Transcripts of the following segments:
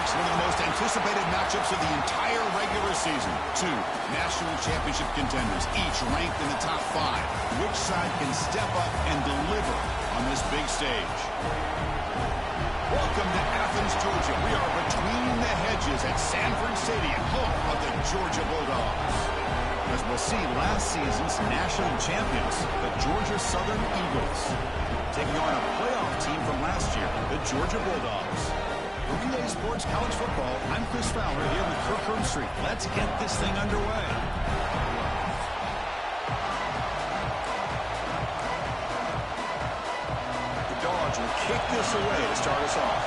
Six, one of the most anticipated matchups of the entire regular season. Two national championship contenders, each ranked in the top 5. Which side can step up and deliver on this big stage? Welcome to Athens, Georgia. We are between the hedges at Sanford Stadium, home of the Georgia Bulldogs. As we'll see, last season's national champions, the Georgia Southern Eagles, taking on a playoff team from last year, the Georgia Bulldogs. For EA Sports College Football, I'm Chris Fowler here with Kirk Herbstreit. Let's get this thing underway. The Dogs will kick this away to start us off.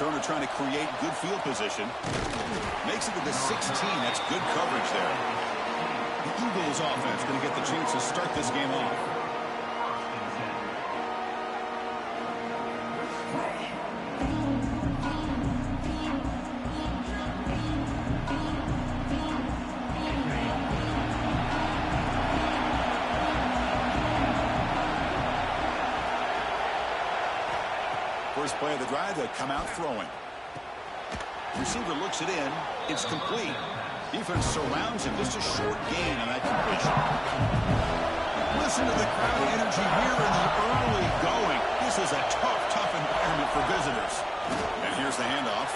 Turner trying to create good field position. Makes it to the 16. That's good coverage there. The Eagles offense going to get the chance to start this game off. First play of the drive, they come out throwing. Receiver looks it in. It's complete. Defense surrounds him. Just a short gain on that completion. Listen to the crowd energy here in the early going. This is a tough environment for visitors. And here's the handoff.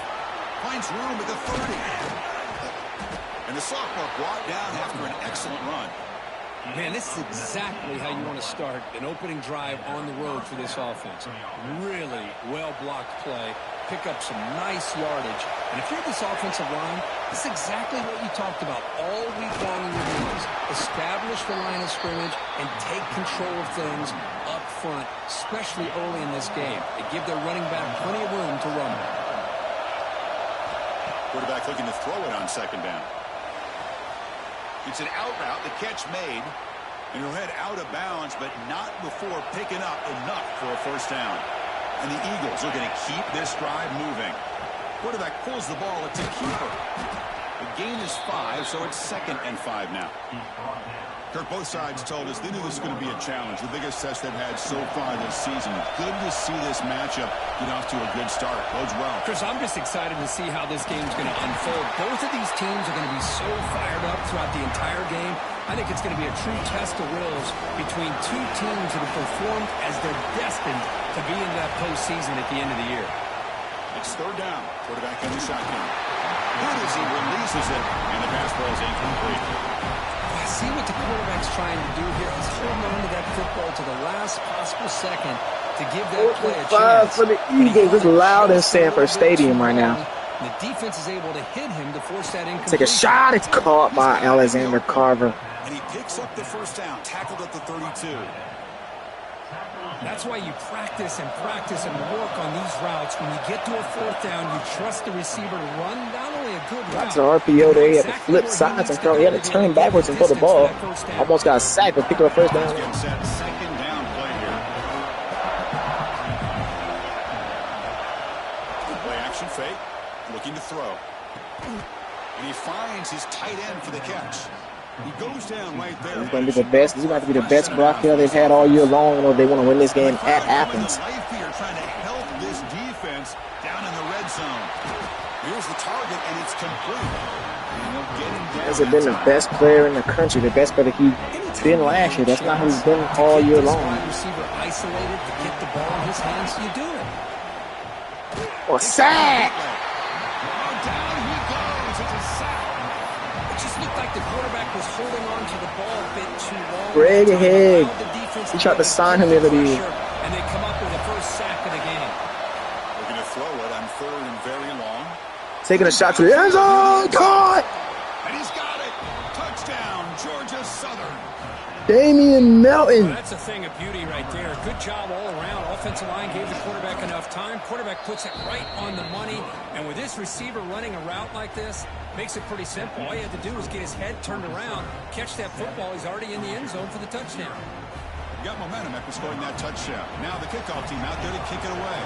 Finds room at the 30. And the sophomore brought down after an excellent run. Man, this is exactly how you want to start an opening drive on the road for this offense. Really well-blocked play. Pick up some nice yardage. And if you're this offensive line, this is exactly what you talked about all week long in your meetings. Establish the line of scrimmage and take control of things up front, especially early in this game. They give their running back plenty of room to run. Quarterback looking to throw it on second down. It's an out route, the catch made, and he'll head out of bounds, but not before picking up enough for a first down. And the Eagles are going to keep this drive moving. Quarterback pulls the ball, it's a keeper. The gain is 5, so it's 2nd and 5 now. Kirk, both sides told us they knew this was going to be a challenge, the biggest test they've had so far this season. Good to see this matchup get off to a good start. Bodes well. Chris, I'm just excited to see how this game's going to unfold. Both of these teams are going to be so fired up throughout the entire game. I think it's going to be a true test of wills between two teams that have performed as they're destined to be in that postseason at the end of the year. It's third down. Quarterback in the shotgun. Good as he releases it, and the pass ball is incomplete. See what the quarterback's trying to do here. He's holding on to that football to the last possible second to give that play a chance. For the Eagles, it's loud in Sanford Stadium right now. The defense is able to hit him to force that incompletion. Take a shot. It's caught by Alexander Carver. And he picks up the first down, tackled at the 32. That's why you practice and work on these routes. When you get to a fourth down, you trust the receiver to run not only a good route. That's an RPO there. He had to flip sides and throw. He had to turn backwards and throw the ball. Almost got sacked, but picked up a first down. Getting set, second down play here. Play action fake, looking to throw. And he finds his tight end for the catch. He goes down right there. He's going to be the best. He's going to be the best block kill they've had all year long. You know, they want to win this game at Athens. Trying to help this defense down in the red zone. Here's the target, and it's complete. Has it been the best player in the country, the best player he's been last year? That's not who he's been all year long. Receiver isolated to get the ball in his hands. You do it. Or sack. Down he goes. It's a sack. It just looked like the quarterback was holding on to the ball a bit too long. Greg Higg. He tried to sign him the other day. And they come up with the first sack of the game. We're going to throw it on 3rd and very long. Taking a shot to the end zone. Caught. And he's got it. Touchdown, Georgia Southern. Damian Melton. Well, that's a thing of beauty right there. Good job all around. Offensive line gave the quarterback enough time. Quarterback puts it right on the money. And with this receiver running a route like this, makes it pretty simple. All you had to do was get his head turned around, catch that football. He's already in the end zone for the touchdown. Got momentum after scoring that touchdown. Now the kickoff team out there to kick it away.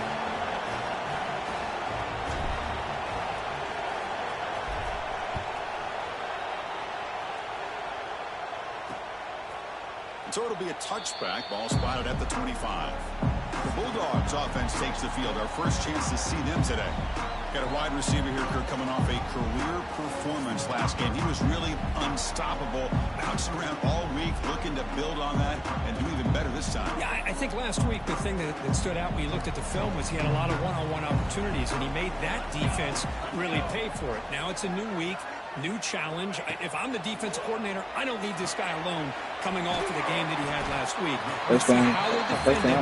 So it'll be a touchback. Ball spotted at the 25. The Bulldogs offense takes the field. Our first chance to see them today. Got a wide receiver here, Kirk, coming off a career performance last game. He was really unstoppable, bouncing around all week, looking to build on that and do even better this time. Yeah, I think last week the thing that stood out when you looked at the film was he had a lot of one-on-one opportunities, and he made that defense really pay for it. Now it's a new week, new challenge. If I'm the defensive coordinator, I don't leave this guy alone coming off of the game that he had last week. First down,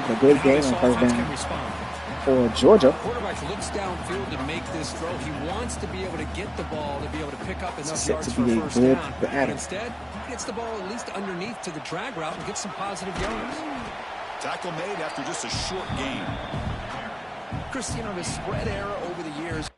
a good game on first down for Georgia. The quarterback looks downfield to make this throw. He wants to be able to get the ball to be able to pick up enough yards for a first down. But instead, he gets the ball at least underneath to the drag route and gets some positive yards. Tackle made after just a short gain. Chris, you know, the spread era over the years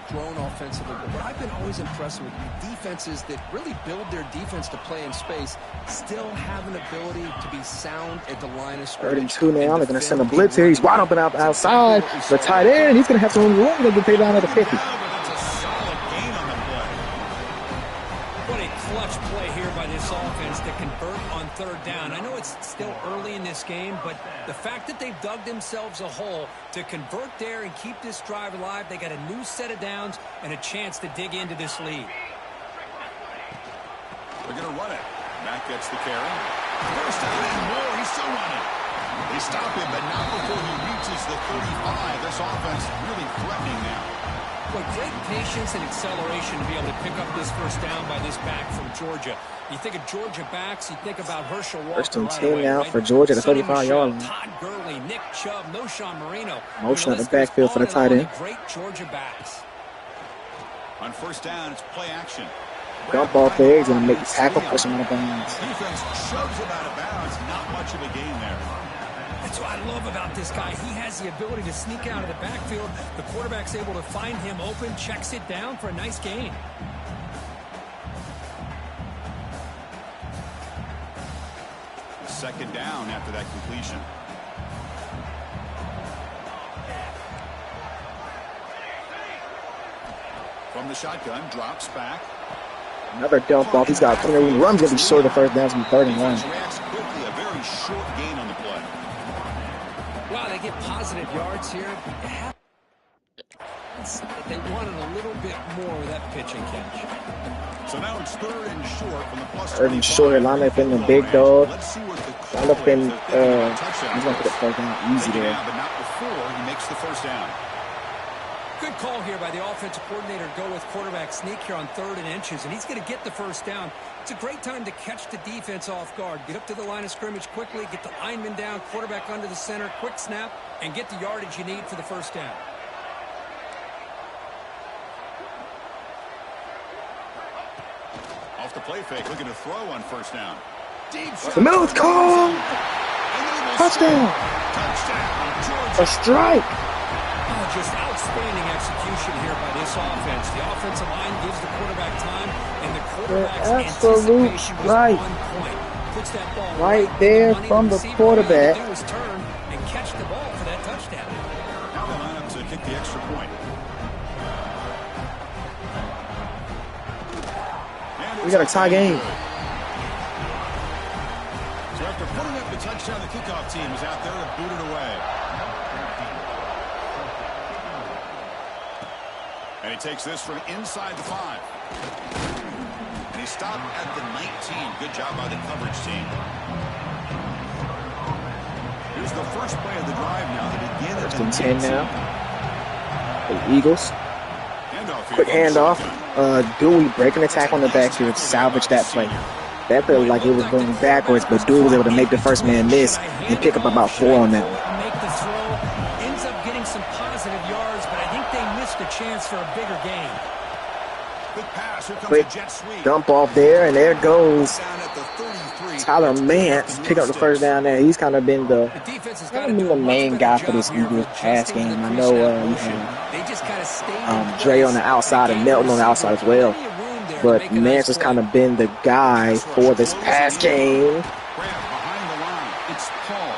grown offensively, but what I've been always impressed with defenses that really build their defense to play in space still have an ability to be sound at the line of scrimmage. 32 now. They're going to send a blitz here. He's wide open outside. The tight end. He's going to have some room to get paid down at the 50. What a clutch play here by this offense to convert on third down. I know it's still early in this game, but the fact that they've dug themselves a hole to convert there and keep this drive alive, they got a new set of downs and a chance to dig into this lead. They're going to run it. Matt gets the carry. First down and more. He's still running. They stop him, but not before he reaches the 35. This offense really threatening now. But great patience and acceleration to be able to pick up this first down by this back from Georgia. You think of Georgia backs, you think about Herschel Walker. First and 10 now for Georgia, the 35-yard line. Todd Gurley, Nick Chubb, Noshawn Marino. Motion at the backfield for the tight end. Great Georgia backs. On first down, it's play action. Dump off there, he's going to make the tackle, push him out of bounds. Defense shoves him out of bounds. Not much of a gain there. That's what I love about this guy. He has the ability to sneak out of the backfield. The quarterback's able to find him open, checks it down for a nice gain. Second down after that completion. From the shotgun, drops back. Another dump off. He's got plenty of room. Run's going to be short of the first down. It's going to be 3rd and 1. Reacts quickly, a very short gain on the play. Wow, they get positive yards here. They wanted a little bit more of that pitch and catch. So now it's 3rd and short from the plus 3rd and short. Line up in the big dog. Line up in, he's going to put it 3rd down easy there. But not before he makes the first down. Good call here by the offensive coordinator to go with quarterback sneak here on 3rd and inches, and he's going to get the first down. It's a great time to catch the defense off guard. Get up to the line of scrimmage quickly, get the lineman down, quarterback under the center, quick snap, and get the yardage you need for the first down. Off the play fake, looking to throw on first down. Deep shot. The middle is called. Touchdown. Touchdown. A strike. Just outstanding execution here by this offense. The offensive line gives the quarterback time, and the quarterback's anticipation was on point. Puts that ball right there from the quarterback. All he was turn and catch the ball for that touchdown. Now they line up to kick the extra point. We got a tie game. So after putting up the touchdown, the kickoff team is out there to boot it away. And he takes this from inside the 5. And he stopped at the 19. Good job by the coverage team. Here's the first play of the drive now. They begin at the 10 now. The Eagles. Quick handoff. Dewey breaking attack on the backfield. Salvage that play. That play looked like it was going backwards, but Dewey was able to make the first man miss and pick up about 4 on that one. Chance for a bigger gain. Good pass. Here comes Quick a jet sweep. dump off there, and there goes Tyler Mance. Pick up the first down there. He's kind of been the main guy for this Eagles pass game. I know you have Dre on the outside and Melton on the outside as well. But Mance has kind of been the guy for this pass game. Behind the line, it's Paul.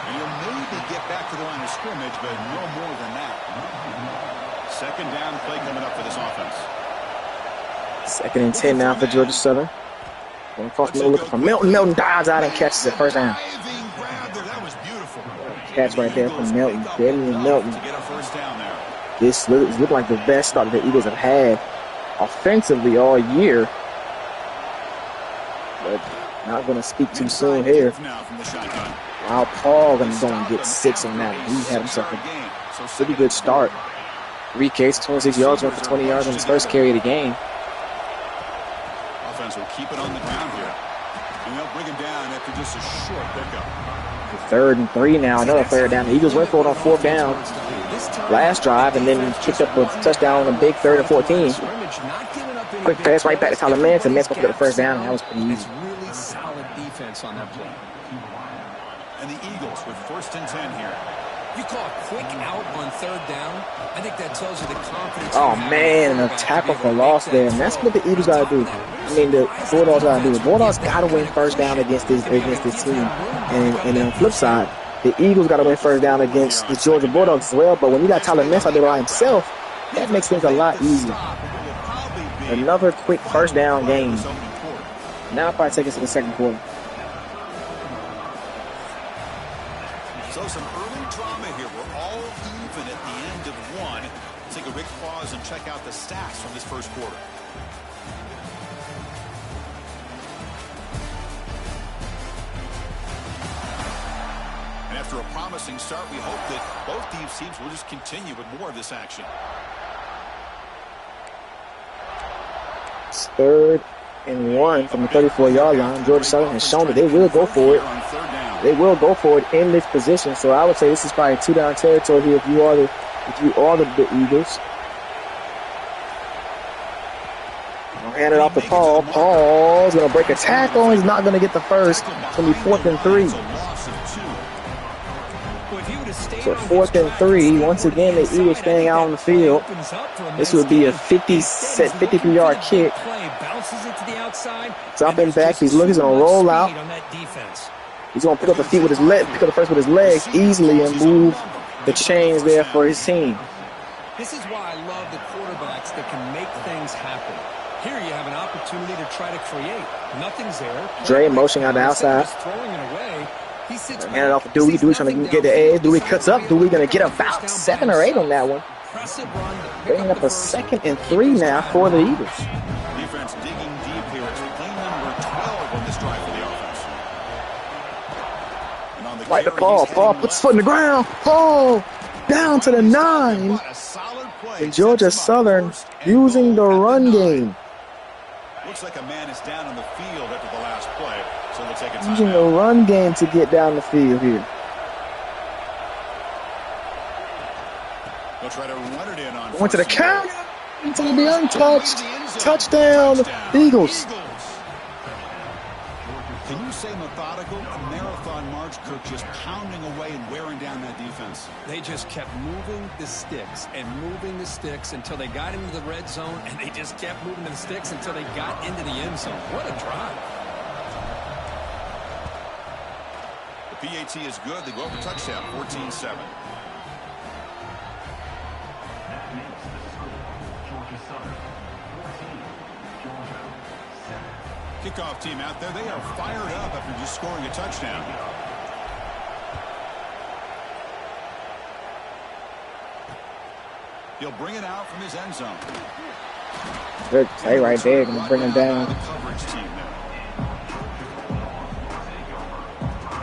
And you'll maybe get back to the line of scrimmage, but no more than that. Second down play coming up for this offense. 2nd and 10 now for Georgia Southern. Going across the middle, looking for Milton. Milton dives out and catches it. First down. That was beautiful. Catch right there from Milton. Damian Milton. To get a first down there. This looks like the best start that the Eagles have had offensively all year. But not going to speak too soon here. Wow, Paul going to go and get 6 on that. He had himself a pretty good start. 3 carries, 26 yards, went for 20 yards on his first carry of the game. Offense will keep it on the ground here. And they'll bring him down after just a short pickup. 3rd and 3 now, another third down. The Eagles went for it on 4th down last drive and then kicked up a touchdown on a big 3rd and 14. Quick pass right back to Tyler Manson. Manson picked up the first down, and that was pretty easy. Really solid defense on that play. And the Eagles with 1st and 10 here. You call a quick out on 3rd down. I think that tells you the confidence. Oh man, a tackle for loss there, and that's what the Eagles got to do. I mean, the Bulldogs got to do. The Bulldogs got to win first down against this team, and on the flip side, the Eagles got to win first down against the Georgia Bulldogs as well. But when you got Tyler Mintz out there by himself, that makes things a lot easier. Another quick first down game. Now probably take us to the 2nd quarter. So some early drama here. We're all even at the end of 1. Let's take a quick pause and check out the stats from this 1st quarter. And after a promising start, we hope that both these teams will just continue with more of this action. It's 3rd and 1 from the 34-yard line. Georgia Southern has shown that they will go for it. They will go for it in this position. So I would say this is probably 2-down territory here if you are the Eagles. I'll hand it off to Paul. Paul's going to break a tackle. He's not going to get the first. It's going to be 4th and 3. So 4th and 3. Once again, the Eagles staying out on the field. This would be a 53-yard kick. Dropping back. He's going to roll out. He's going to pick up the feet with his leg, pick up the first with his legs easily and move the chains there for his team. This is why I love the quarterbacks that can make things happen. Here you have an opportunity to try to create. Nothing's there. Dre motioning out the outside. Throwing it away. He sits hand it off to Dewey. Dewey trying to get the edge. Dewey cuts up. Dewey going to get about 7 or 8 on that one. Bringing up a 2nd and 3 now for the Eagles. Defense digging deep here. It's play number 12 on this drive for the offense. And on the right to Paul. Paul puts his foot in the ground. Paul down to the 9. And Georgia Southern using the run game. Looks like a man is down on the field after the last play, so they'll take a time. Using the run game to get down the field here. They'll try to run it in on. Went to the counter. It's going to be untouched. Touchdown, Eagles. Can you say methodical? A marathon march, Kirk, just pounding away and wearing down that defense. They just kept moving the sticks and moving the sticks until they got into the red zone, and they just kept moving the sticks until they got into the end zone. What a drive. The PAT is good. They go over touchdown, 14-7. Kickoff team out there. They are fired up after just scoring a touchdown. He'll bring it out from his end zone. Good play right there. Going to bring him down. The coverage team there.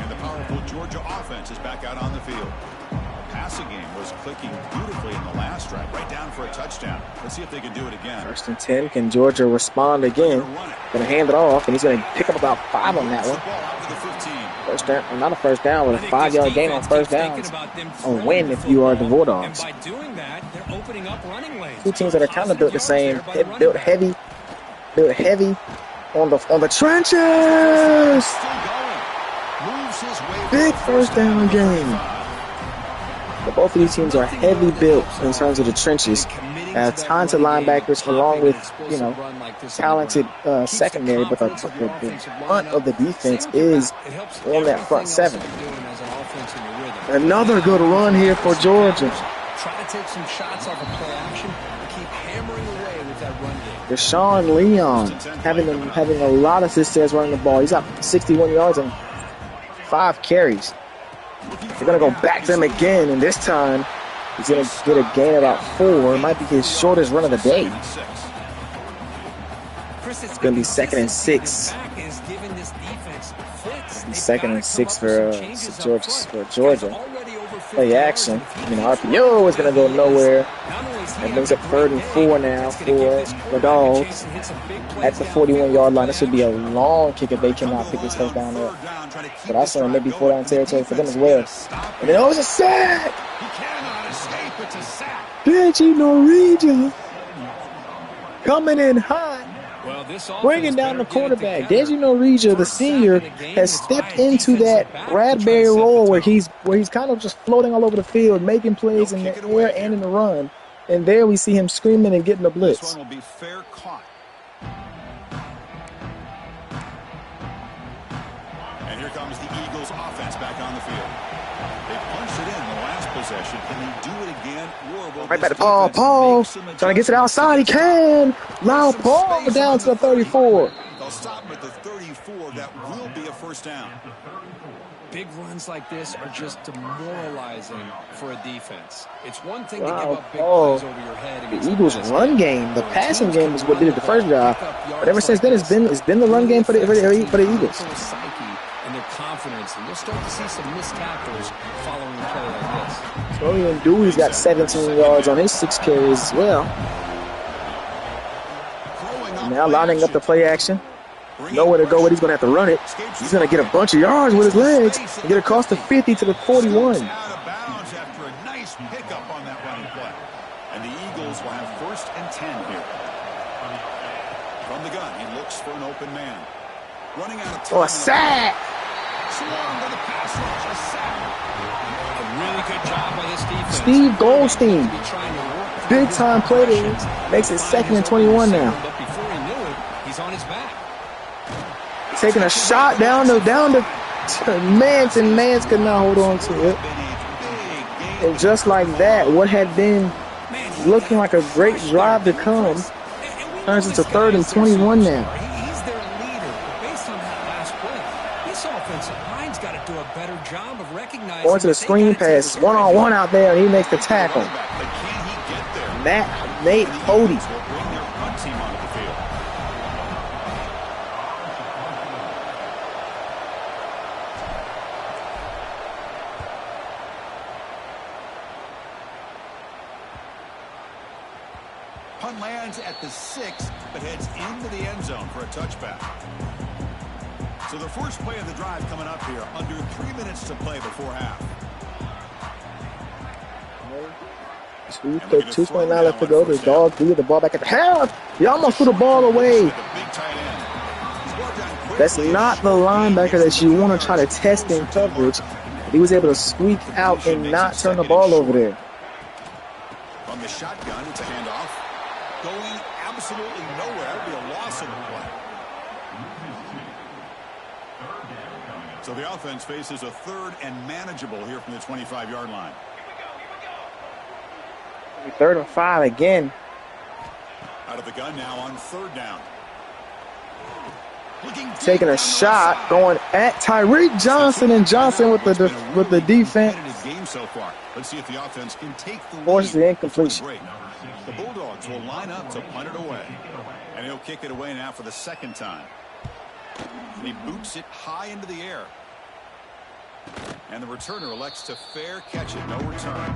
And the powerful Georgia offense is back out on the field. The passing game was clicking beautifully in the last drive, right down for a touchdown. Let's see if they can do it again. 1st and 10. Can Georgia respond again? Going to hand it off, and he's going to pick up about 5 on that one. First down, not a first down, but a 5-yard gain on first downs. A win if you are the Bulldogs. And by doing that, they're opening up running lanes. Two teams that are kind of built the same. Built heavy on the trenches. Big first down game. But both of these teams are heavy built in terms of the trenches. Talented linebackers along with, talented secondary, but the front of the defense is on that front 7. Another good run here for Georgia. Try to take some shots off of play action. Keep hammering away with that run game. Deshaun Leon having a lot of success running the ball. He's got 61 yards and 5 carries. They're going to go back to him again, and this time he's going to get a gain of about 4. It might be his shortest run of the day. It's going to be 2nd and 6. Second and 6 for Georgia. Play action. RPO is going to go nowhere. That brings up 3rd and 4 now for the Dogs at the 41-yard line. This should be a long kick if they cannot pick this first down there. But I saw maybe 4-down territory for them as well. And then it's a sack. Benji Norwegian coming in hot. Bringing down the quarterback. Deji Norwegian, the senior, has stepped into that Bradbury role where he's kind of just floating all over the field, making plays in the air and in the run. And there we see him screaming and getting the blitz. This one will be fair caught. And here comes the Eagles offense back on the field. They punched it in the last possession. Can they do it again? Right back to Paul. Paul trying to get to the outside. He can. Loud Paul down to the 34. They'll stop him at the 34. That will be a first down. Big runs like this are just demoralizing for a defense. It's one thing to give up big plays over your head. The Eagles' run game, the passing game is what did it the first drive. But ever since then, it's been the run game for the Eagles. And their confidence, and you'll start to see some missed tackles following a play like this. Dorian Dewey's got 17 yards on his 6 carries as well. And now lining up the play action. Nowhere to go, but he's going to have to run it. He's going to get a bunch of yards with his legs and get across the 50 to the 41. Out of bounds after a nice pickup on that running play. And the Eagles will have 1st and 10 here. From the gun, he looks for an open man. Running out of time. Oh, a sack! A really good job by this defense. Steve Goldstein. Big time play there. Makes it 2nd and 21 now. But before he knew it, he's on his back. Taking a shot down to Mance, and Mance could not hold on to it. And just like that, what had been looking like a great drive to come turns into 3rd and 21 now. He's their leader. Based on that last play, this offensive line's got to do a better job of recognizing. Going to the screen pass, one-on-one out there, and he makes the tackle. Nate Cody. Punt lands at the 6, but heads into the end zone for a touchback. So the first play of the drive coming up here, under 3 minutes to play before half. 2:29 left to go. The Dogs do get the ball back at the half. He almost threw the ball away. That's not the linebacker that you want to try to test in coverage. He was able to squeak out and not turn the ball over there. From the shotgun, it's a handoff. Going absolutely nowhere. That would be a loss in the play. So the offense faces a 3rd and manageable here from the 25-yard line. 3rd and 5 again. Out of the gun now on 3rd down. Taking a shot, going at Tyreek Johnson, and Johnson with the defense. Let's see if the offense can take the lead. Forces the incompletion. The Bulldogs will line up to punt it away. And he'll kick it away now for the 2nd time. And he boots it high into the air. And the returner elects to fair catch it. No return.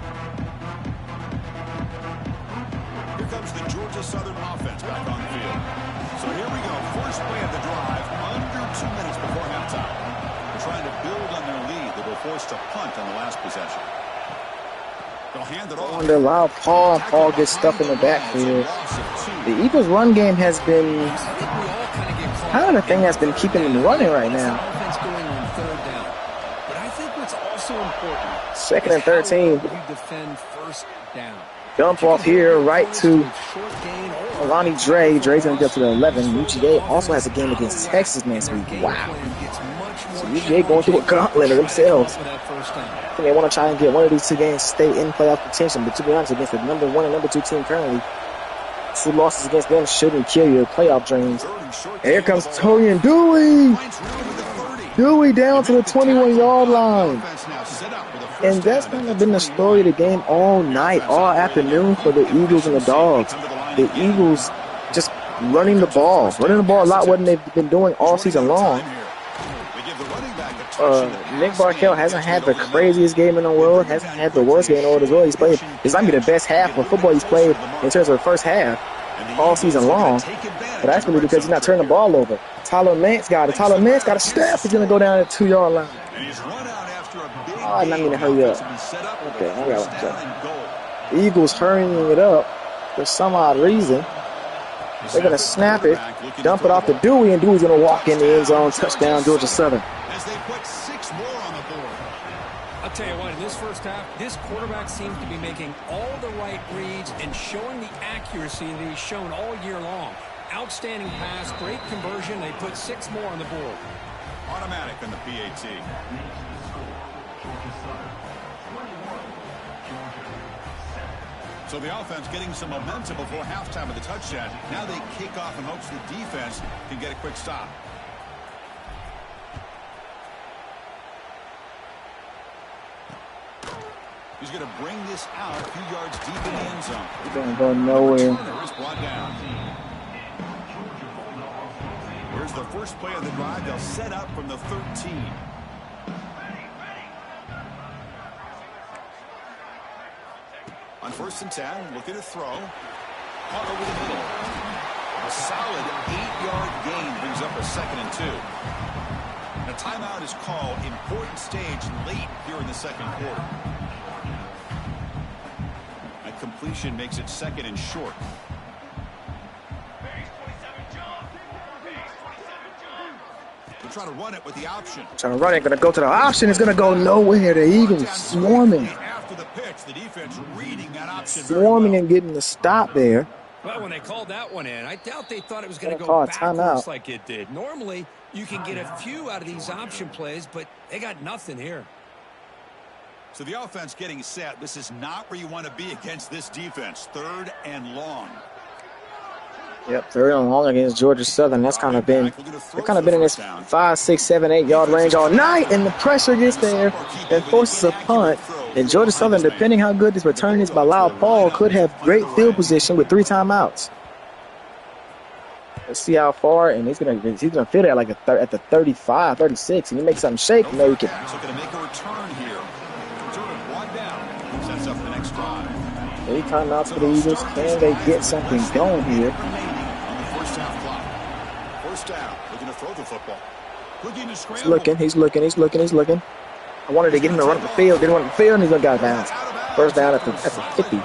Here comes the Georgia Southern offense back on the field. So here we go. First play of the drive under 2 minutes before halftime. They're trying to build on their lead. They were forced to punt on the last possession. They'll hand it off. On the loud Paul gets stuck in the backfield. The Eagles' run game has been kind of the thing that's been keeping them running right now. Offense going on 3rd down. But I think what's also important. 2nd and 13. You defend 1st down. Dump off here right to Alani Dre. Dre's going to get to the 11. UGA also has a game against Texas next week. Wow. So UGA going through a gauntlet of themselves. I think they want to try and get one of these 2 games to stay in playoff contention. But to be honest, against the number 1 and number 2 team currently, 2 losses against them shouldn't kill your playoff dreams. And here comes Torian Dewey. Dewey down to the 21-yard line. And that's kind of been the story of the game all night, all afternoon for the Eagles and the Dogs. The Eagles just running the ball a lot more than they've been doing all season long. Nick Barkell hasn't had the craziest game in the world, hasn't had the worst game in the world as well. He's played, this might be the best half of football he's played in terms of the first half all season long. But that's really because he's not turning the ball over. Tyler Mance got it. Tyler Mance got a step. He's going to go down at the 2-yard line. Oh, I didn't mean to hurry up. Okay, I got it. Eagles hurrying it up for some odd reason. They're going to snap it, dump it off to Dewey, and Dewey's going to walk in the end zone. Touchdown, Georgia Southern. As they put 6 more on the board. I'll tell you what, in this first half, this quarterback seems to be making all the right reads and showing the accuracy that he's shown all year long. Outstanding pass, great conversion. They put 6 more on the board. Automatic on the PAT. So the offense getting some momentum before halftime of the touchdown. Now they kick off in hopes the defense can get a quick stop. He's going to bring this out a few yards deep in the end zone. He's going to go nowhere. Here's the first play of the drive. They'll set up from the 13. On 1st and 10, looking to throw. Caught over the middle. A solid 8-yard gain brings up a 2nd and 2. And a timeout is called. Important stage late here in the second quarter. That completion makes it 2nd and short. They're trying to run it with the option. Trying to run it, going to go to the option. It's going to go nowhere. The Eagles swarming. After the pitch, the defense reading that option swarming and getting the stop there. Well, when they called that one in, I doubt they thought it was going to go backwards like it did. Normally, you can get a few out of these option plays, but they got nothing here. So the offense getting set. This is not where you want to be against this defense. 3rd and long. Yep, 3rd and long against Georgia Southern. That's kind of been, they've kind of been in this 5, 6, 7, 8-yard range all night, and the pressure gets there and forces a punt. And Georgia Southern, depending how good this return is by Lyle Paul, could have great field position with 3 timeouts. Let's see how far, and he's gonna fit it like at the 35, 36, and he makes something shake. No, he can. So going to make a return here. Return 1 down. Sets up the next drive. 3 timeouts for the Eagles. Can they get something going here? On the first half clock. First down. Looking to throw the football. Looking to scramble. He's looking. I wanted to get him to run up the field. Didn't run up the field, and he's going to got bounce. First down at the 50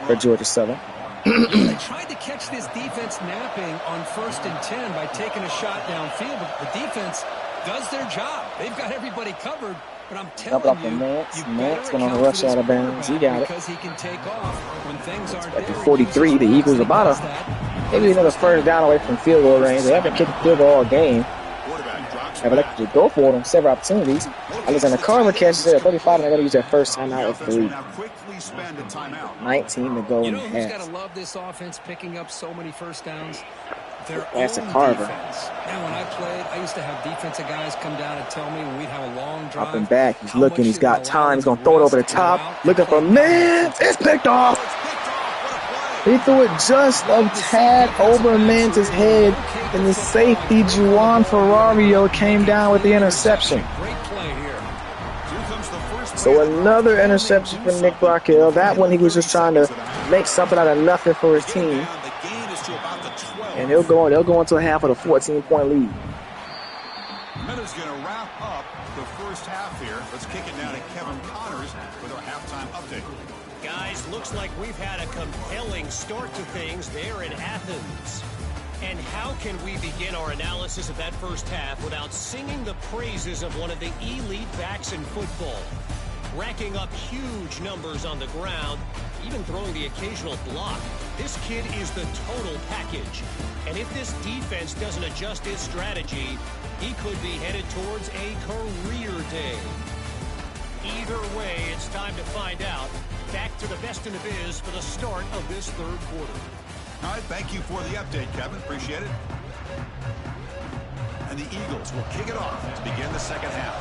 for Georgia Southern. They tried to catch this defense napping on 1st and 10 by taking a shot downfield, but the defense does their job. They've got everybody covered, but I'm telling you, Mance going on a rush out of bounds. He got it. Because he can take off when things aren't at the 43, the Eagles about maybe another first down away from field goal range. They haven't kicked the field goal all game. Have elected to go for it on several opportunities. Alexander Carver catches it at 35, and they're going to use their first timeout at 3. 19 to go in half. Who's got to love this offense picking up so many first downs? Their That's own a Carver. Defense. Now, when I played, I used to have defensive guys come down and tell me when we'd have a long drive. Up and back. He's looking. He's got time. He's going to throw it over the top. Looking for Mance. It's picked off. He threw it just a tad over Mance's head, and the safety, Juwan Ferrario, came down with the interception. Great play here. So another interception for Nick Barkell. That one he was just trying to make something out of nothing for his team. And they'll go into a half of a 14-point lead. Miller's going to wrap up the first half here. Let's kick it down to Kevin Connors with our halftime update. Guys, looks like we've had a compelling start to things there in Athens. And how can we begin our analysis of that first half without singing the praises of one of the elite backs in football? Racking up huge numbers on the ground, even throwing the occasional block. This kid is the total package. And if this defense doesn't adjust its strategy, he could be headed towards a career day. Either way, it's time to find out. Back to the best in the biz for the start of this third quarter. All right, thank you for the update, Kevin. Appreciate it. And the Eagles will kick it off to begin the second half.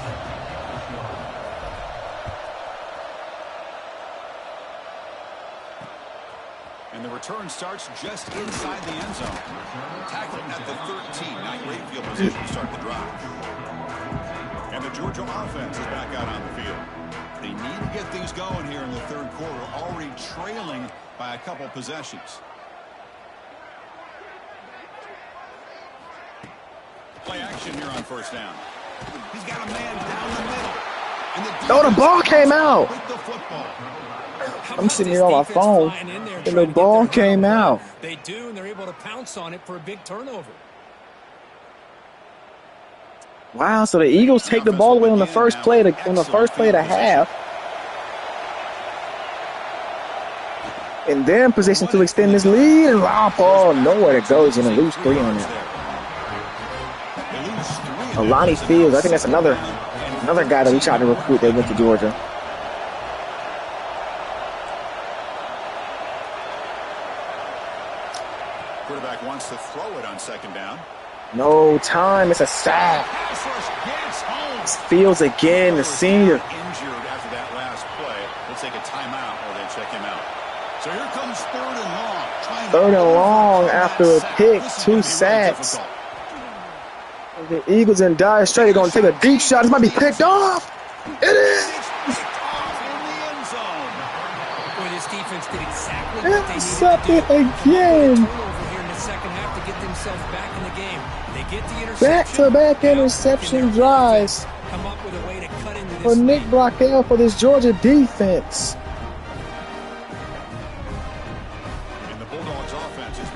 And the return starts just inside the end zone. Tackling at the 13. Not great field position to start the drive. And the Georgia offense is back out on the field. They need to get things going here in the third quarter, already trailing by a couple possessions. Play action here on first down. He's got a man down the middle. And the ball came out. With the football. I'm sitting here on my phone, and the ball came out. They do, and they're able to pounce on it for a big turnover. Wow, so the Eagles take the ball away on the first play of the half. And they're in position to extend this lead, and ball nowhere to go. He's going to lose 3 on that. Alani Fields, I think that's another guy that we tried to recruit that went to Georgia. Quarterback wants to throw it on second down. No time. It's a sack. It's Fields again, the senior. Injured after that last play. They'll take a timeout or they check him out. So here comes third and long. Third and long after a pick, 2 sacks. The Eagles in dire straits are going to take a deep shot. This might be picked off. It is. Boy, this defense did exactly what they needed Intercepted to do. again. Turnover here in the second half to get themselves back in the game. They get the interception. Back-to-back interception drives come up with a way to cut into this for Nick Brockell for this Georgia defense.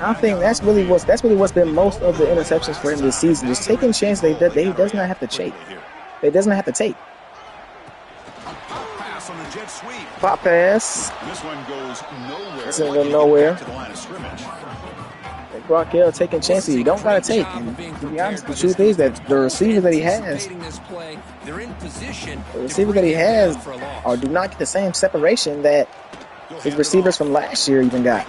I think that's really what's been most of the interceptions for him this season. Just taking chances he does not have to take. He doesn't have to take. Pop pass. This one goes nowhere. This ain't go nowhere. Brockell taking chances you don't gotta take. And to be honest, the truth is that the receivers that he has, do not get the same separation that his receivers from last year even got.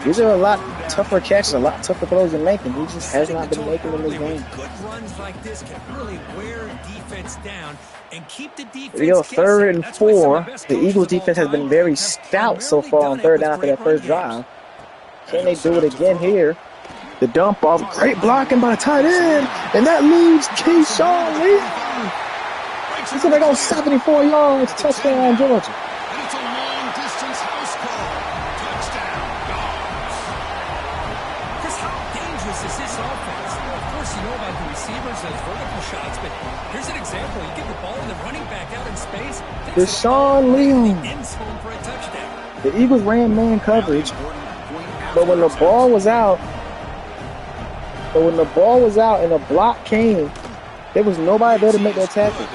These are a lot tougher catches, a lot tougher throws than making. He just has not been making them in this game. Good runs like this can really wear defense down and keep the defense. Here we go, 3rd and 4. The Eagles defense has been very stout so far on third down after that first drive. Can they do it again here? The dump off, great blocking by the tight end, and that leaves Keyshawn Lee. He's gonna go 74 yards, touchdown Georgia. Deshaun Leon. The Eagles ran man coverage, but when the ball was out, and the block came, there was nobody there to make that tackle.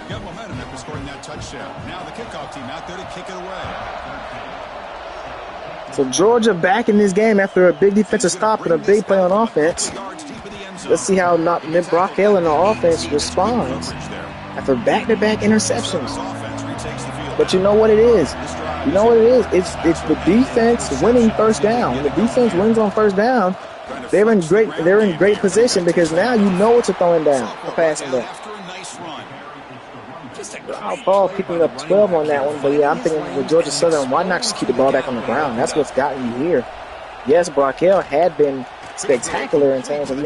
Got momentum after scoring that touchdown. Now the kickoff team out there to kick it away. So Georgia back in this game after a big defensive stop and a big play on offense. Let's see how Nick Brockell and the offense responds after back-to-back interceptions. But you know what it is? It's the defense winning first down. When the defense wins on first down, they're in great position because now you know what you're throwing down or passing down. I'll fall picking up 12 on that one, but yeah, I'm thinking with Georgia Southern, why not just keep the ball back on the ground? That's what's gotten you here. Yes, Brockell had been spectacular in terms of,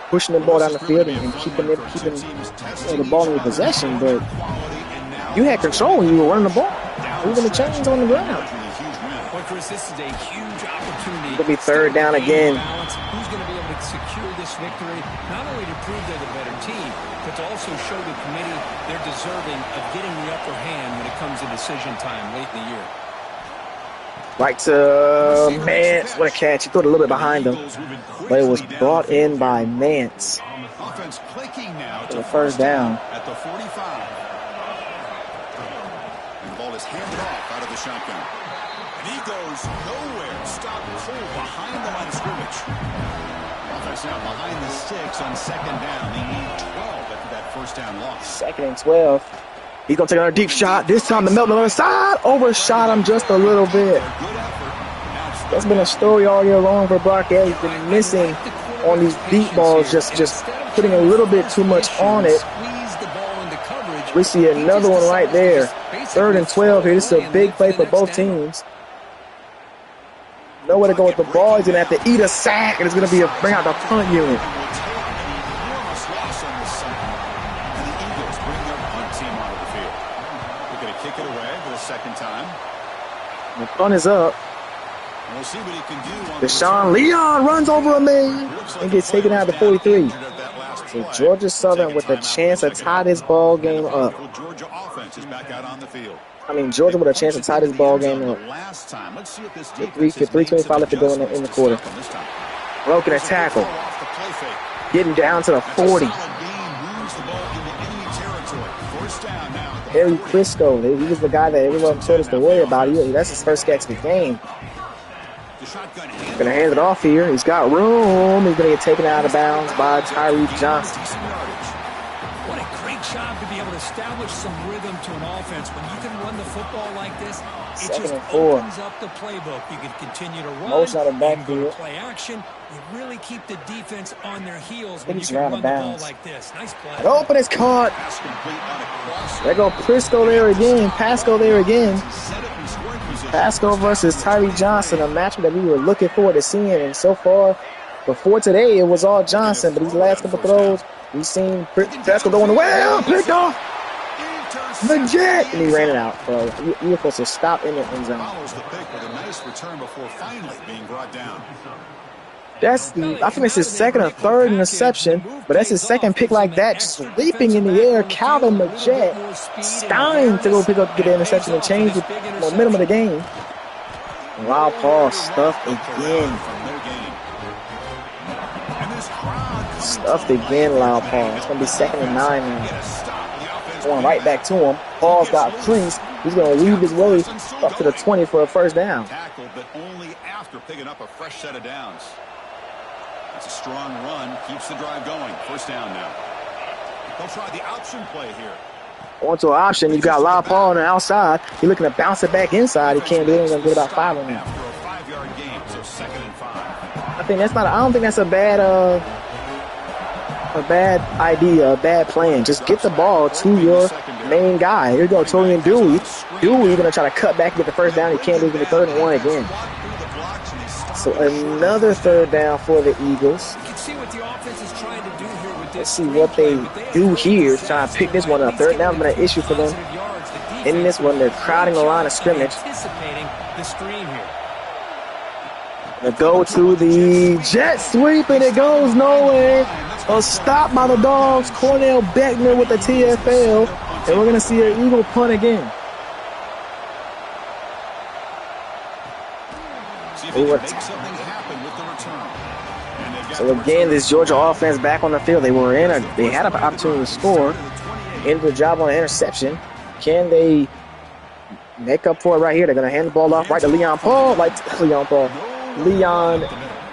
pushing the ball down the field and keeping the ball in your possession, but you had control when you were running the ball, moving the chains on the ground. This is a huge opportunity. It'll be third down again. Who's going to be able to secure this victory, not only to prove they're the better team, but to also show the committee they're deserving of getting the upper hand when it comes to decision time late in the year. Right to Mance. What a catch. He threw it a little bit behind him, but it was brought in by Mance for the first down. At the 45. And the ball is handed off out of the shotgun. And he goes nowhere. Stop cold behind the line of scrimmage. offense now behind the 6 on second down. They need 12 after that first down loss. 2nd and 12. He's going to take another deep shot. This time to Melton on the other side. Overshot him just a little bit. That's been a story all year long for Brockett. He's been missing on these deep balls, just putting a little bit too much on it. We see another one right there. 3rd and 12 here. This is a big play for both teams. Nowhere to go with the ball. He's going to have to eat a sack, and it's going to be bring out the punt unit. The punt is up. We'll see what he can do. Deshaun Leon runs over a man and gets taken out of the 43. So Georgia Southern with a chance to tie this ball game up. Georgia offense is back out on the field. Georgia with a chance to tie this ball game up. With 3:25 left to go in the quarter. Broken a tackle. Getting down to the 40. Harry Crisco, he was the guy that everyone told us to worry about. That's his first catch of the game. Gonna hand it off here. He's got room. He's gonna get taken out of bounds by Tyree Johnson. What a great job to be able to establish some rhythm to an offense. When you can run the football like this, it 2nd just and 4. opens up the playbook. You can continue to run. Motion out of you can go backfield. to play action. You really keep the defense on their heels when you he's can out run of the ball bounds. like this. Nice play. An open is caught. There go Prisco there again. Pasco there again. Pasco versus Tyree Johnson, a matchup that we were looking forward to seeing. And so far, before today, it was all Johnson. But these last couple throws, we've seen Pasco going well. Picked off the jet. And he ran it out, bro. You're supposed to stop in the end zone. Follows the pick with a nice return before finally being brought down. I think it's his 2nd or 3rd interception, but that's his 2nd pick like that, just leaping in the air. Calvin Majette, Stein to go get the interception and change the momentum of the game. Wow, Paul stuffed again. Stuffed again, Loud Paul. It's going to be 2nd and 9 now. Going right back to him. Paul's got crease. He's going to weave his way up to the 20 for a first down. Tackled, but only after picking up a fresh set of downs. It's a strong run, keeps the drive going. First down now. They'll try the option play here. Onto an option, you got Loud Paul on the outside. He's looking to bounce it back inside. He can't do it. He's going to get about 5 on that. For a 5-yard gain, so 2nd and 5. I don't think that's a bad idea, a bad plan. Just get the ball to your main guy. Here you go, Torian Dewey. Dewey going to try to cut back and get the first down. He can't do it. The 3rd and 1 again. So another 3rd down for the Eagles. Let's see what they do here. Trying to pick this one up. 3rd down has been an issue for them. In this one, they're crowding the line of scrimmage. They go to the jet sweep, and it goes nowhere. A stop by the Dogs. Cornell Beckner with the TFL. And we're going to see an Eagle punt again. So again, this Georgia offense back on the field. They had an opportunity to score. Ended the job on an interception. Can they make up for it right here? They're going to hand the ball off right to Leon Paul. Leon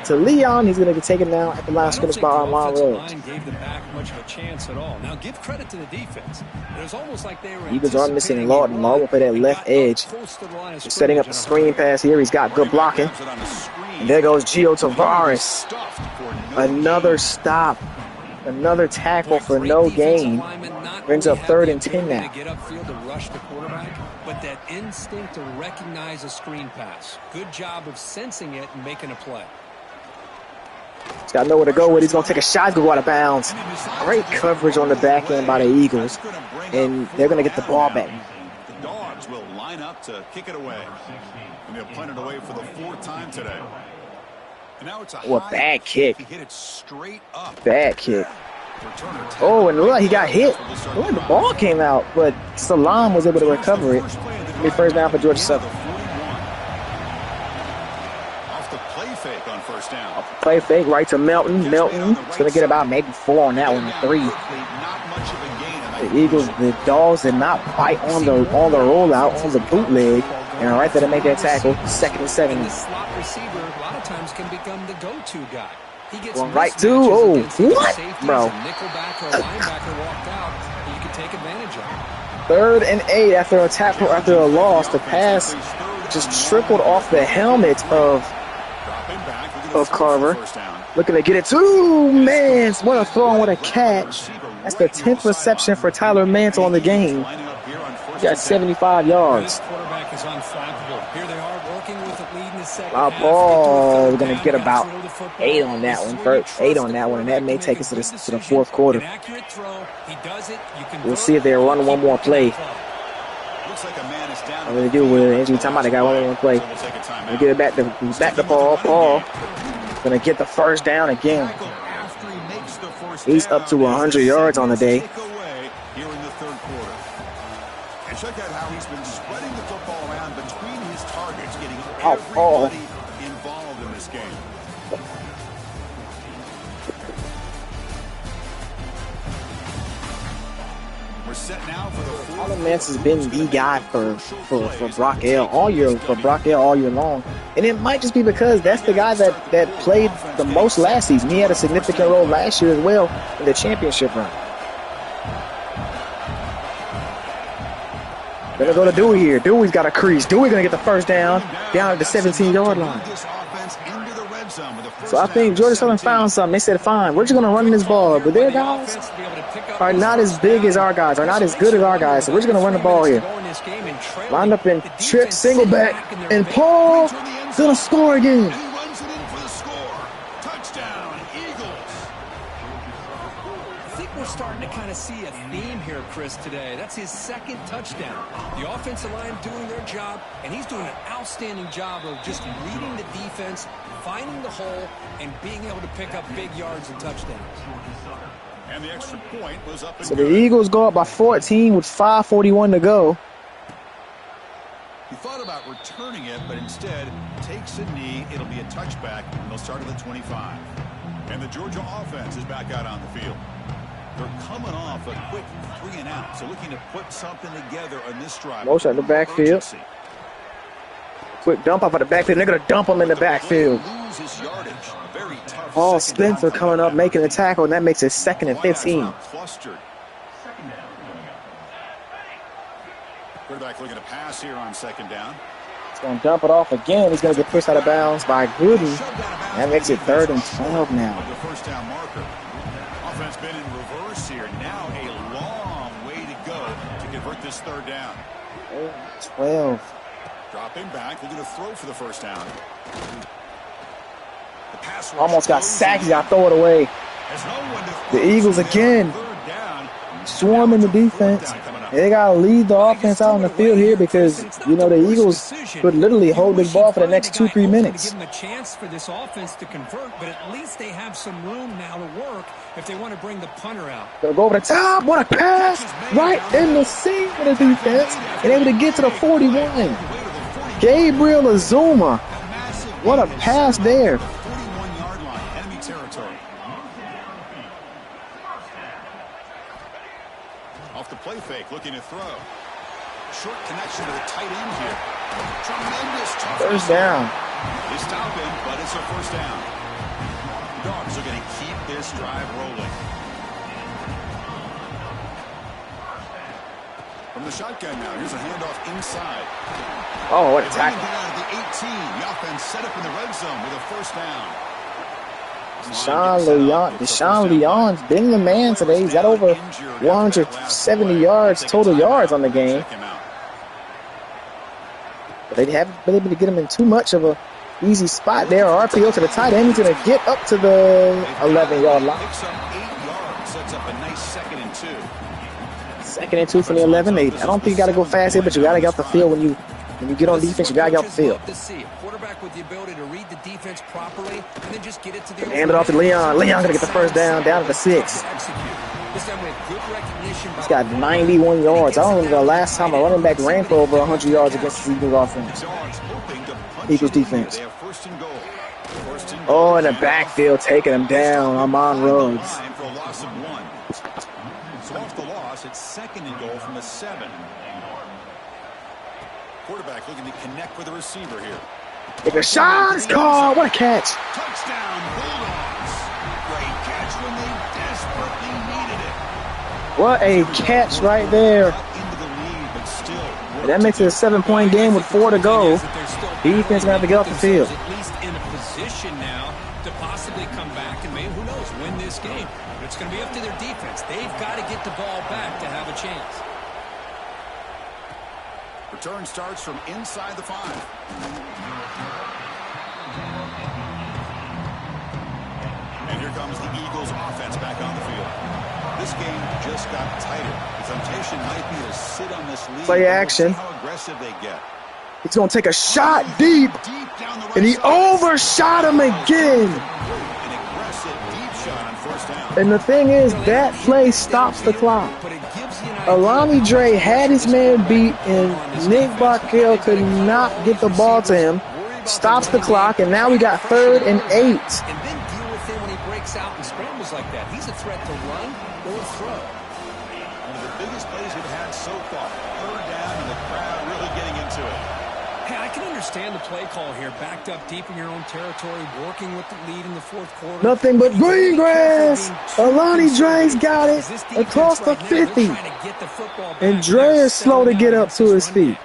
to Leon. He's going to get taken down at the line of scrimmage by Armand Rhodes. Gave the back much of a chance at all. Now give credit to the defense. It was almost like they were Eagles are missing Lawton. Lawton for that left edge. Setting up the screen pass here. He's got good blocking. And there goes Gio Tavares. Another stop. Another tackle for no gain. Brings up 3rd and 10 now. Get upfield to rush the quarterback, but that instinct to recognize a screen pass. Good job of sensing it and making a play. He's got nowhere to go with. He's going to take a shot, go out of bounds. Great coverage on the back end by the Eagles, and they're going to get the ball back. The Dogs will line up to kick it away, and they'll punt it away for the 4th time today. And now it's a bad kick. He hit it straight up. Bad kick. Oh, and look like he got hit. Look like the ball came out, but Salam was able to recover it. It'll be first down for Georgia Southern. Off the play fake on first down. Off the play fake right to Melton. Melton's going to get about maybe 4 on that one, 3. The Eagles, the Dogs did not bite on the rollout, on the bootleg, and right there to make that tackle. 2nd and 7. The slot receiver a lot of times can become the go-to guy. He gets going right to, oh, what, bro? Nickelback or a linebacker walked out, you can take advantage of it. 3rd and 8 after a tackle, after a loss. The pass just trickled off the helmet of Carver. Looking to get it to Mance. What a throw and what a catch. That's the 10th reception for Tyler Mance on the game. He got 75 yards. Quarterback is unflappable. Here they are working with the lead in the second Our half. ball, we're going to get about 8 on that one. 8 on that one, and that may take us to the 4th quarter. We'll see if they run one more play. What do they do with injury timeout? They got one more play. We get it back to Paul. Paul going to get the first down again. He's up to 100 yards on the day. Here in the 3rd quarter. And check out how he's been spreading the football around between his targets, getting everybody involved in this game. We're set now for the Tyler Mance has been the guy for Brock L all year, all year long. And it might just be because that's the guy that played the most last season. He had a significant role last year as well in the championship run. Gonna go to Dewey here. Dewey's got a crease. Dewey gonna get the first down at the 17-yard line. So I think Georgia Southern found something. They said, fine, we're just gonna run this ball. But their guys are not as big as our guys, are not as good as our guys. So we're just gonna run the ball here. Lined up in trick, single back, and Paul gonna score again. We're starting to kind of see a theme here, Chris, today. That's his 2nd touchdown. The offensive line doing their job, and he's doing an outstanding job of just reading the defense, finding the hole, and being able to pick up big yards and touchdowns. And the extra point was up. So the Eagles go up by 14 with 5:41 to go. He thought about returning it, but instead takes a knee. It'll be a touchback, and they'll start at the 25. And the Georgia offense is back out on the field. They're coming off a quick 3 and out, so looking to put something together on this drive. Motion in the backfield. Quick dump off of the backfield. They're going to dump him in the backfield. Paul Spencer coming up, making a tackle, and that makes it 2nd and 15. Quarterback looking to pass here on 2nd down. He's going to dump it off again. He's going to get pushed out of bounds by Gooden. That makes it 3rd and 12 now. The first down marker. Offense been in reverse here. Now a long way to go to convert this 3rd down. 12. Dropping back, looking to throw for the first down. The pass almost got sacked. He got to throw it away. The Eagles again swarming the defense. They got to lead the offense out on the field here because, you know, the Eagles could literally hold this ball for the next 2-3 minutes. Give them a chance for this offense to convert, but at least they have some room now to work if they want to bring the punter out. They'll go over the top. What a pass right in the seam for the defense. And able to get to the 41. Gabriel Azuma. What a pass there. 41-yard line, enemy territory. Off the play fake, looking to throw. Short connection to the tight end here. Tremendous toughness. First down. They stop him, but it's a first down. Dogs are going to keep this drive rolling. From the shotgun now, here's a handoff inside. Oh, what a tackle. Down at the 18. The offense set up in the red zone with a first down. Deshaun Leon's been the man today. He's got over 170 yards, total yards on the game. But they haven't been able to get him in too much of a easy spot there. RPO to the tight end. He's going to get up to the 11-yard line. Picks up 8 yards, sets up a nice 2nd and 2. 2nd and 2 from the 11. I don't think you got to go fast here, but you got to get off the field when you get on defense. You got to get off the field. With the ability to read the defense properly and then just get it to the hand it off to Leon. Leon gonna get the first down at the 6. He's got 91 yards. I don't remember the last time a running back ran for over 100 yards against the Eagles offense. Eagles defense. Oh, in the backfield, taking him down. Armand Rhodes. So off the loss, it's 2nd and goal from the 7. Quarterback looking to connect with the receiver here. If a shot is called, what a catch. Touchdown, Bulldogs. Great catch when they desperately needed it. What a catch right there. Into the lead, but still. And that makes it a 7-point game with 4 to go. Defense gonna have to get off the field. At least in a position now to possibly come back and maybe, who knows, win this game. But it's going to be up to their defense. They've got to get the ball back to have a chance. Return starts from inside the 5. And here comes the Eagles offense back on the field. This game just got tighter. The temptation might be to sit on this lead. Play action. How aggressive they get. He's going to take a shot deep. Down the right And he side. overshot him again. An aggressive deep shot on first down. And the thing is, that play stops the clock. Alani Dre had his man beat, and Nick Barkell could not get the ball to him. Stops the clock, and now we got 3rd and 8. And then deal with him when he breaks out and scrambles like that. He's a threat to run or throw. One of the biggest plays we've had so far. 3rd down, and the crowd really getting into it. Hey, I can understand the play call here. Backed up deep in your own territory, working with the lead in the 4th quarter. Nothing but green grass. Alani Dre's got it across the 50. And Dre is slow to get up to his feet.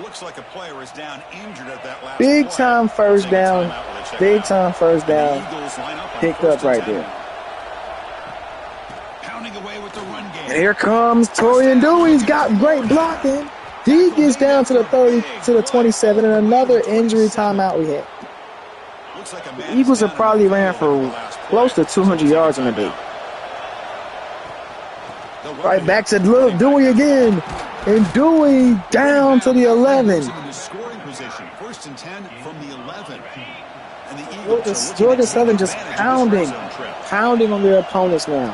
Looks like a player is down injured at that last Big play. time first down. Big time first down. Eagles line up on Picked 1st up right and 10. there. Pounding away with the run game. And here comes Torian Dewey's got great blocking. He gets down to the 30, to the 27, and another injury timeout we had. Looks like a The man Eagles down have probably in the ran field on the for last play. close to 200 yards in the day. They'll run Right it back to out. little Dewey again. And Dewey down to the 11. In the scoring position. 1st and 10 from the 11. And the Eagles Georgia Southern just pounding on their opponents now.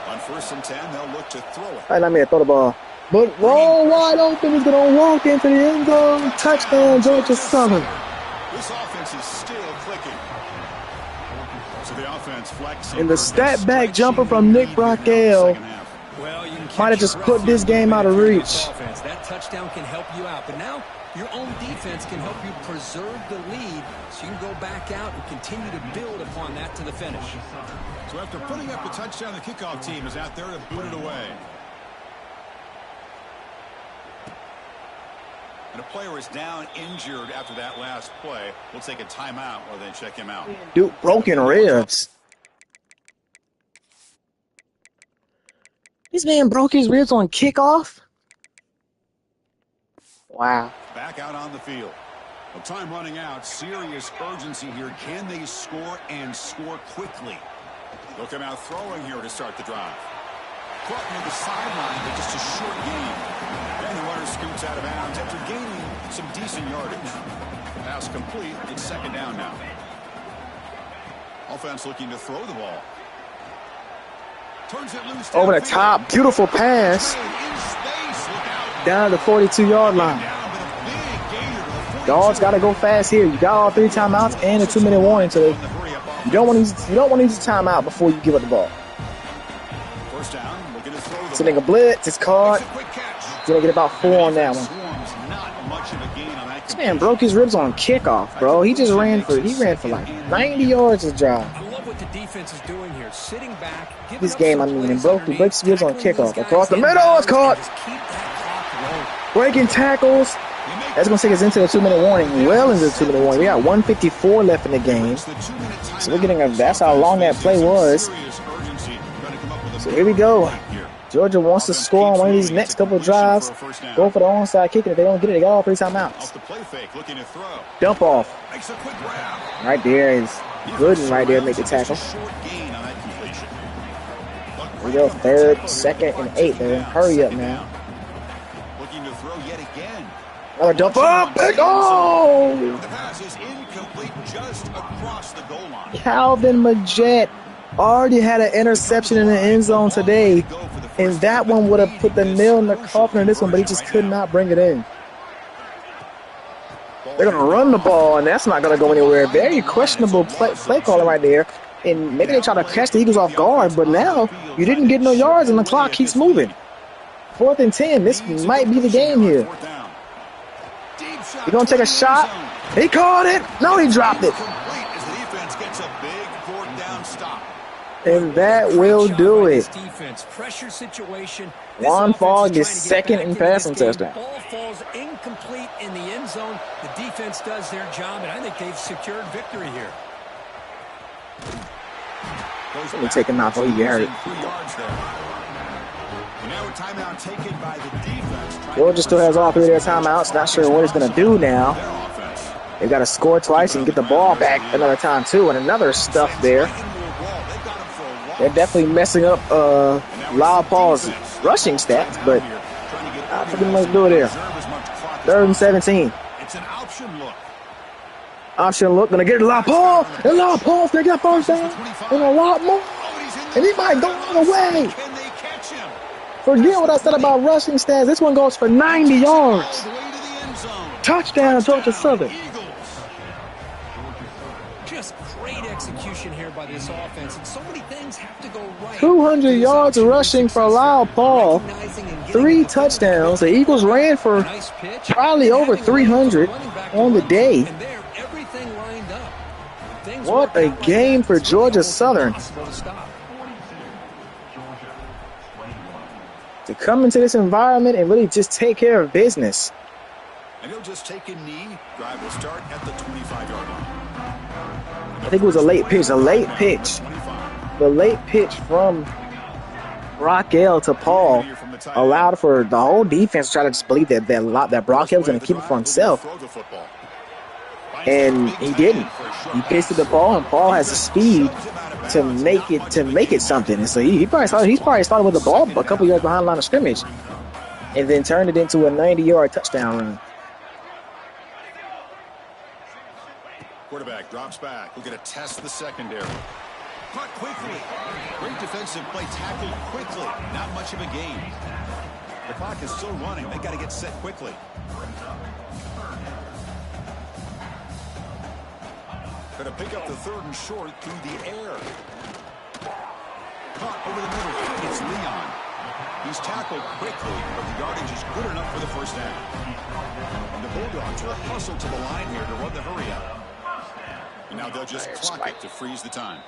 On 1st and 10, they'll look to throw it. All right, let me throw the ball. But roll wide open. He's going to walk into the end zone. Touchdown, Georgia Southern. This offense is still clicking. So the offense flexing. And the step back jumper from Nick Brockell Well, you can might have just put this game out of reach. That touchdown can help you out, but now your own defense can help you preserve the lead so you can go back out and continue to build upon that to the finish. So after putting up the touchdown, the kickoff team is out there to boot it away. And a player is down injured after that last play. We'll take a timeout while they check him out. Dude, broken ribs. This man broke his ribs on kickoff? Wow. Back out on the field. Well, time running out. Serious urgency here. Can they score and score quickly? They'll come out throwing here to start the drive. Caught near the sideline, but just a short gain. And the runner scoots out of bounds after gaining some decent yardage. Pass complete. It's 2nd down now. Offense looking to throw the ball. Turns it loose Over the downfield. top. Beautiful pass. In space. Look out. Down to the 42-yard line. Down, but a big gainer to the 42. Dogs got to go fast here. You got all 3 timeouts and a 2-minute warning. So you don't want to use a timeout before you give up the ball. First down, looking to throw the So they can blitz. It's caught. Makes a quick catch. Gonna get about 4 on that one. Swarms, not much of a gain on that This man broke his ribs on kickoff, bro. He ran for like 90 yards this drive. I love what the defense is doing here, sitting back. This game, I mean, and broke his ribs on kickoff. Across the middle, it's caught. Breaking tackles. That's going to take us into the 2-minute warning. Well into the 2-minute warning. We got 1:54 left in the game. So we're getting that's how long that play was. So here we go. Georgia wants to score on one of these next couple of drives. Go for the onside kick, and if they don't get it, they got all 3 timeouts. Dump off. Right there is Gooden right there to make the tackle. Here we go, 3rd, 2nd, and 8th. There. Hurry up now. Looking to throw yet again. Another dump up. Oh! The pass is incomplete just across the goal line. Calvin Majette already had an interception in the end zone today, and that one would have put the nail in the coffin on this one, but he just could not bring it in. They're going to run the ball, and that's not going to go anywhere. Very questionable play caller right there. And maybe they try to catch the Eagles off guard, but now you didn't get no yards, and the clock keeps moving. 4th and 10. This might be the game here. He gonna take a shot. He caught it. No, he dropped it. Complete as the defense gets a big fourth down stop. And that will do it. Defense pressure situation. Juan Fogg is second in passing touchdown. Ball falls incomplete in the end zone. The defense does their job, and I think they've secured victory here. Let me take him out before he get hurt. 3 yards there. And now a timeout taken by the defense. Georgia still has all 3 of their timeouts. Not sure what he's going to do now. They've got to score twice and get the ball back another time, too. And another stuff there. They're definitely messing up Lyle Paul's rushing stats, but I pretty much do it here. 3rd and 17. It's an option look. Option look. Going to get it to Lyle Paul. And Lyle Paul's going to get first down. And a lot more. And he might go all the way. Can they catch him? Forget what I said about rushing stats. This one goes for 90 yards. All the way to the end zone. Touchdown, Georgia Southern. Just great execution here by this offense, and so many things have to go right. 200 yards rushing for Lyle Paul. 3 touchdowns. The Eagles ran for probably over 300 on the day. What a game for Georgia Southern. To come into this environment and really just take care of business. And he'll just take a knee. Drive will start at the 25-yard line. I think it was a late pitch. The late pitch from Brockell to Paul allowed for the whole defense to try to just believe that Brockell was going to keep it for himself. And he didn't. He pitched it to Paul, and Paul has the speed to make it something. And so he's probably started with the ball a couple yards behind the line of scrimmage, and then turned it into a 90-yard touchdown run. Quarterback drops back. We're going to test the secondary. Caught quickly. Great defensive play, tackled quickly. Not much of a gain. The clock is still running. They got to get set quickly. Going to pick up the 3rd and short through the air. Caught over the middle. It's Leon. He's tackled quickly, but the yardage is good enough for the first down. And the Bulldogs will hustle to the line here to run the hurry up. And now they'll just clock it to freeze the time.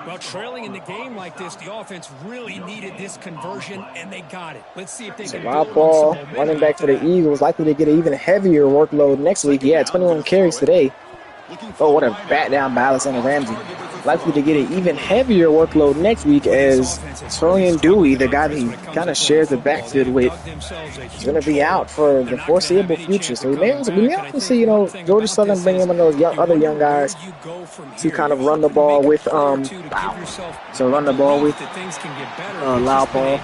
Well, trailing in the game like this, the offense really needed this conversion, and they got it. Let's see if they can Lyle Paul, running back for the Eagles, likely to get an even heavier workload next week. He had 21 carries today. Oh, what a bat down by Alexander Ramsey. Likely to get an even heavier workload next week as Torian Dewey, the guy that he kind of shares the backfield with, is going to be out for the foreseeable future. So we may also see, Georgia Southern bring in one of those other young guys to kind of run the ball with, Lyle Paul.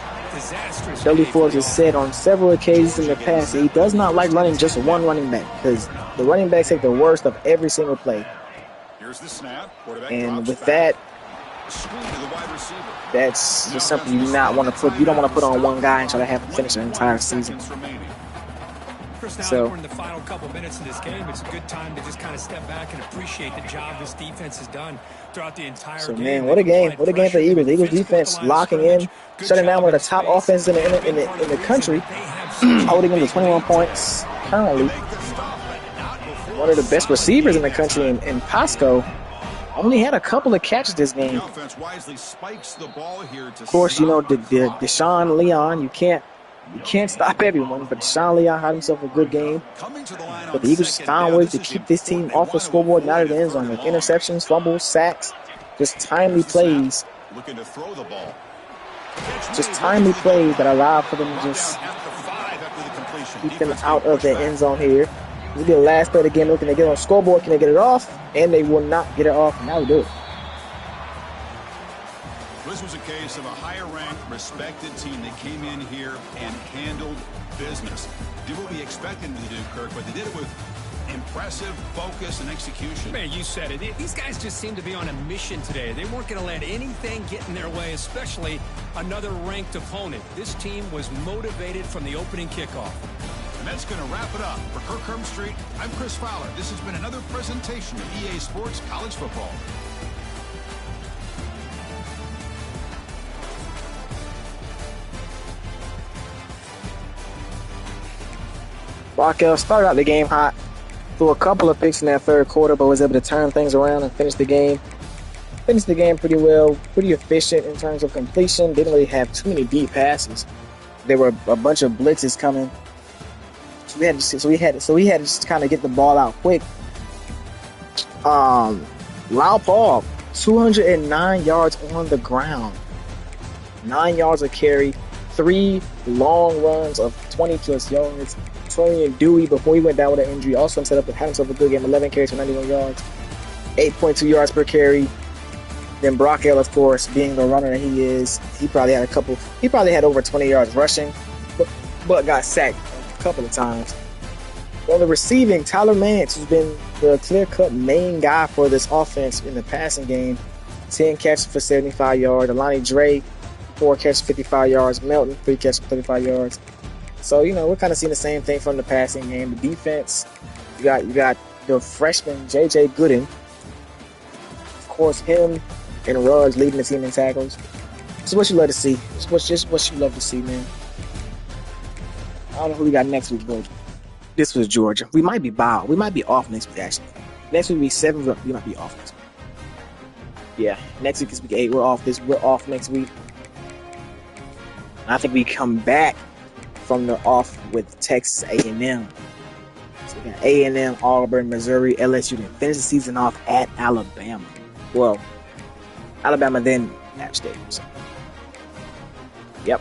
Billy Forbes has said on several occasions in the past that he does not like running just one running back because the running backs take the worst of every single play. And with that, that's just something you do not want to put. You don't want to put on one guy and try to have him finish an entire season. So, in the final couple minutes of this game, it's a good time to just kind of step back and appreciate the job this defense has done throughout the entire game. So, man, what a game! What a game for the Eagles. The Eagles defense locking in, shutting down one of the top offenses in the country, holding them to 21 points currently. One of the best receivers in the country in Pasco only had a couple of catches this game. Of course, Deshaun Leon, you can't stop everyone, but Deshaun Leon had himself a good game. But the Eagles found ways to keep this team off the scoreboard and out of the end zone with interceptions, fumbles, sacks, just timely plays. Just timely plays that allow for them to just keep them out of the end zone here. This will be the last play of the game. Looking to get on the scoreboard. Can they get it off? And they will not get it off. Now we do it. This was a case of a higher-ranked, respected team that came in here and handled business. Did what we expected them to do, Kirk, but they did it with impressive focus and execution. Man, you said it. These guys just seem to be on a mission today. They weren't going to let anything get in their way, especially another ranked opponent. This team was motivated from the opening kickoff. And that's going to wrap it up. For Kirk Hermstreet, I'm Chris Fowler. This has been another presentation of EA Sports College Football. Raquel started out the game hot, threw a couple of picks in that third quarter, but was able to turn things around and finish the game. Finished the game pretty well, pretty efficient in terms of completion. Didn't really have too many deep passes. There were a bunch of blitzes coming, so we had to just kind of get the ball out quick. Lau Paul, 209 yards on the ground, 9 yards a carry, 3 long runs of 20 plus yards. Tony and Dewey, before he went down with an injury, also set up had himself a good game. 11 carries for 91 yards, 8.2 yards per carry. Then Brockell, of course, being the runner that he is, he probably had over 20 yards rushing, but got sacked a couple of times. On the receiving, Tyler Mance, who's been the clear-cut main guy for this offense in the passing game, 10 catches for 75 yards. Alani Dre, 4 catches, 55 yards. Melton, 3 catches, 35 yards. So, we're kind of seeing the same thing from the passing game. The defense, you got the freshman J.J. Gooden. Of course, him and Ruggs leading the team in tackles. This is what you love to see. This is what you love to see, man. I don't know who we got next week, but this was Georgia. We might be bowed. We might be off next week, actually. Next week will be 7. We might be off next week. Yeah, next week is week 8. We're off next week. I think we come back from the off with Texas A&M. So we got A&M, Auburn, Missouri, LSU. Then finish the season off at Alabama. Well, Alabama then App State. So. Yep.